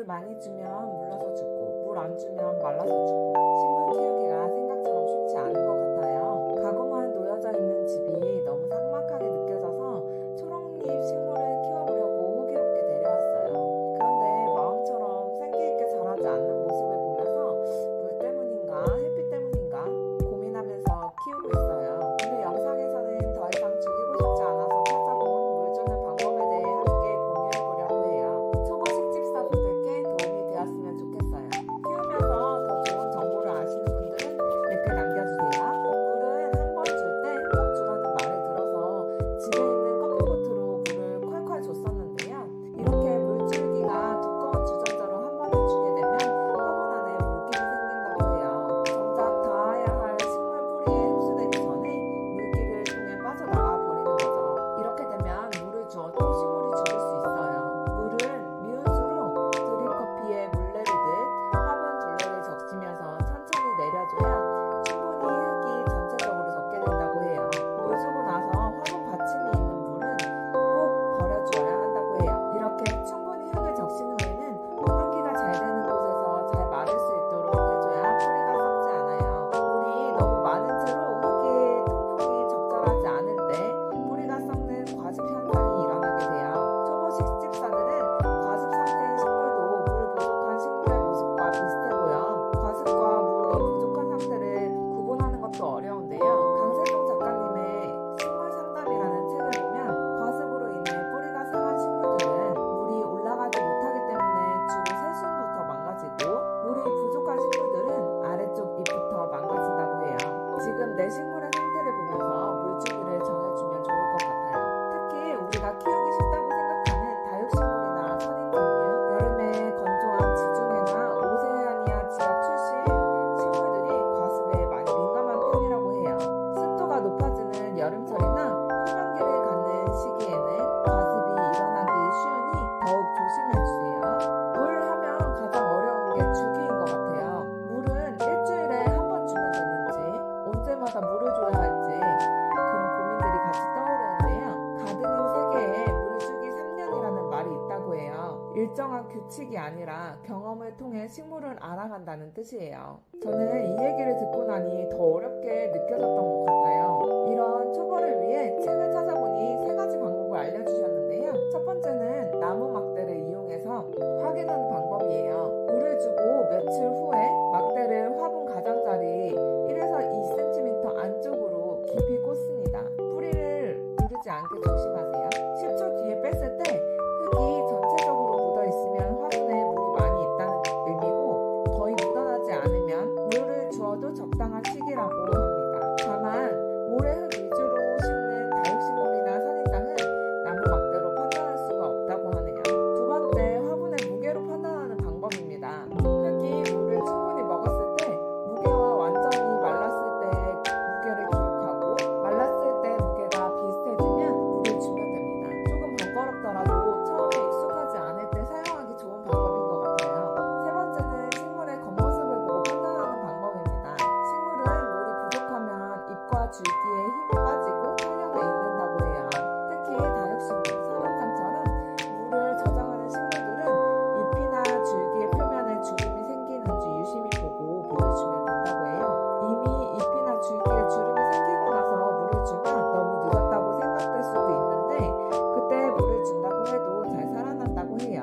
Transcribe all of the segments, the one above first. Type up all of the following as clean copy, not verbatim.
많이 주면 물러서 죽고 물 안 주면 말라서 죽고 식물 키우기가 생각처럼 쉽지 않은 것 같아요. 가구만 놓여져 있는 집이 너무 삭막하게 느껴져서 초록잎 식물을 키워보려고 호기롭게 데려왔어요. 그런데 마음처럼 생기있게 자라지 않는 모습을 보면서 물 때문인가 햇빛 때문인가 고민하면서 키우고 있어요. 오늘 영상에서는 더 이상 죽이고 싶지 않아서 찾아본 물 주는 방법에 대해 함께 공유해보려고 해요. 초보 식집사분들께 도움이 되었으면 좋겠어요. 키우면서 더 좋은 정보를 아시는 분들은 댓글 남겨주세요. 물은 한 번 줄 때 꼭 주라는 말을 들어서 집에 있는 커피포트로 물을 콸콸 줬었는데요. 이렇게 물줄기가 두꺼운 주전자로 한 번에 주게 되면 화분 안에 물길이 생긴다고 해요. 정작 닿아야 할 식물 뿌리에 흡수되기 전에 물길을 통해 빠져나가 버리는 거죠. 이렇게 되면 물을 주어도 식물이 죽을 수 있어요. 물은 미운수로 드립커피에 물 내리듯 화분 둘레를 적시면서 천천히 내려줘야 충분히 흙이 전체적으로 젖게 된다고 해요. 물 주고 나서 화분 받침이 있는 물은 꼭 버려주어야 한다고 해요. 이렇게 충분히 흙을 적신 후에는 환기가 잘 되는 곳에서 잘 마를 수 있도록 해줘야 뿌리가 썩지 않아요. 물이 너무 많은 채로 흙의 통풍이 적절하지 않을 때 뿌리가 썩는 과습 현상이 일어나게 돼요. 초보 식집사들은 과습 상태인 식물도 물 부족한 식물의 모습과 비슷해 보여 과습과 물이 부족한 상태를 구분하는 것도 어려운데요. 강세종 작가님의 식물 상담이라는 책을 보면 과습으로 인해 뿌리가 상한 식물들은 물이 올라가지 못하기 때문에 주로 새순부터 망가지고 물이 부족한 식물들은 아래쪽 잎부터 망가진다고 해요. 지금 내 식물의 상태를 보면서 물주기를 정해주면 좋을 것 같아요. 특히 우리가 키우기 쉽다고 생각하는 다육식물이나 선인 종류, 여름에 건조한 지중해나 오세아니아 지역 출신 식물들이 과습에 많이 민감한 편이라고 해요. 습도가 높아지는 여름철이나 휴면기를 갖는 시기에는 과습이 일어나기 쉬우니 더욱 조심해주세요. 물 하면 가장 어려운 게 주기인 것 같아요. 물은 일주일에 한 번 주면 되는지 언제마다 물을 줘야 할지 그런 고민들이 같이 떠오르는데요. 가드닝 세계에 물 주기 3년이라는 말이 있다고 해요. 일정한 규칙이 아니라 경험을 통해 식물을 알아간다는 뜻이에요. 저는 이 얘기를 듣고 나니 더 어렵게 느껴졌던 것 같아요. 이런 초보를 위해 책을 찾아보니 3가지 방법을 알려주셨는데요. 첫 번째는 나무 막대를 이용해서 확인하는 방법이에요. 물을 주고 며칠 후에 막대를 화분 가장자리 1에서 2cm 안쪽으로 깊이 꽂습니다. 뿌리를 누르지 않게 조심하세요. 10초 뒤에 뺐을 때 흙이 전체적으로 묻어 있으면 화분에 물이 많이 있다는 의미고 거의 묻어나지 않으면 물을 주어도 적당한 시기라고 합니다. 다만 모래흙 위주로 심는 다육식물이나 선인장은 나무 막대로 판단할 수가 없다고 하네요. 두 번째, 화분의 무게로 판단하는 방법입니다. 흙이 물을 충분히 먹었을 때 무게와 완전히 말랐을 때의 무게를 기록하고 말랐을 때 무게가 비슷해지면 물을 주면 됩니다. 조금 번거롭더라도 처음에 익숙하지 않을 때 사용하기 좋은 방법인 것 같아요. 세 번째는 식물의 겉모습을 보고 판단하는 방법입니다. 식물은 물이 부족하면 잎과 줄기에 힘이 빠지고 탄력을 잃는다고 해요. 특히 다육식물, 선인장처럼 물을 저장하는 식물들은 잎이나 줄기의 표면에 주름이 생기는지 유심히 보고 물을 주면 된다고 해요. 이미 잎이나 줄기에 주름이 생기고 나서 물을 주면 너무 늦었다고 생각될 수도 있는데 그때 물을 준다고 해도 잘 살아난다고 해요.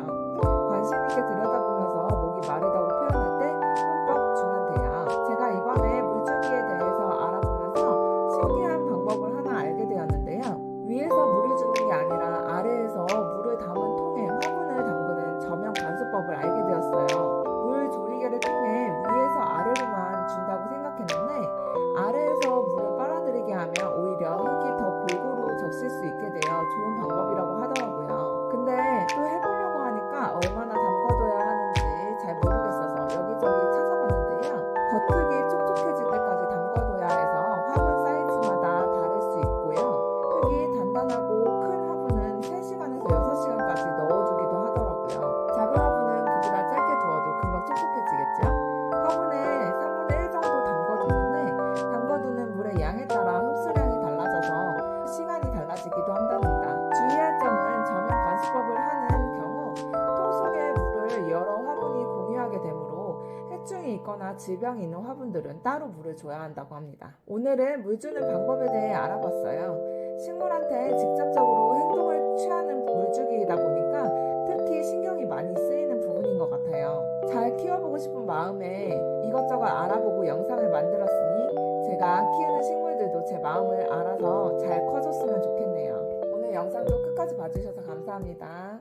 관심 있게 들여다보면서 목이 마르다고 표현할 때 흠뻑 주면 돼요. 제가 이번에 물주기에 대해서 알아보면서 신기한 방법을 하나 알게 되었는데요. 위에서 물을 주는 게 아니라 아래에서 물을 담은 통에 화분을 담그는 저면 관수법을 알게 되었어요. 물 조리개를 통해 위에서 아래로만 준다고 생각했는데 아래에서 물을 빨아들이게 하면 오히려 흙이 더 골고루 적실 수 있게 되어 좋은 방법이라고 하더라고요. 근데 또 해보려고 하니까 얼마나 담궈둬야 하는지 잘 모르겠어서 여기저기 찾아봤는데요. 겉흙이 촉촉해질 때까지 담궈둬야 해서 화분 사이즈마다 다를 수 있고요. 흙이 단단하고 큰 화분은 3시간에서 6시간까지 넣어두기도 하더라고요. 작은 화분은 그보다 짧게 두어 통증이 있거나 질병이 있는 화분들은 따로 물을 줘야 한다고 합니다. 오늘은 물 주는 방법에 대해 알아봤어요. 식물한테 직접적으로 행동을 취하는 물주기이다 보니까 특히 신경이 많이 쓰이는 부분인 것 같아요. 잘 키워보고 싶은 마음에 이것저것 알아보고 영상을 만들었으니 제가 키우는 식물들도 제 마음을 알아서 잘 커졌으면 좋겠네요. 오늘 영상도 끝까지 봐주셔서 감사합니다.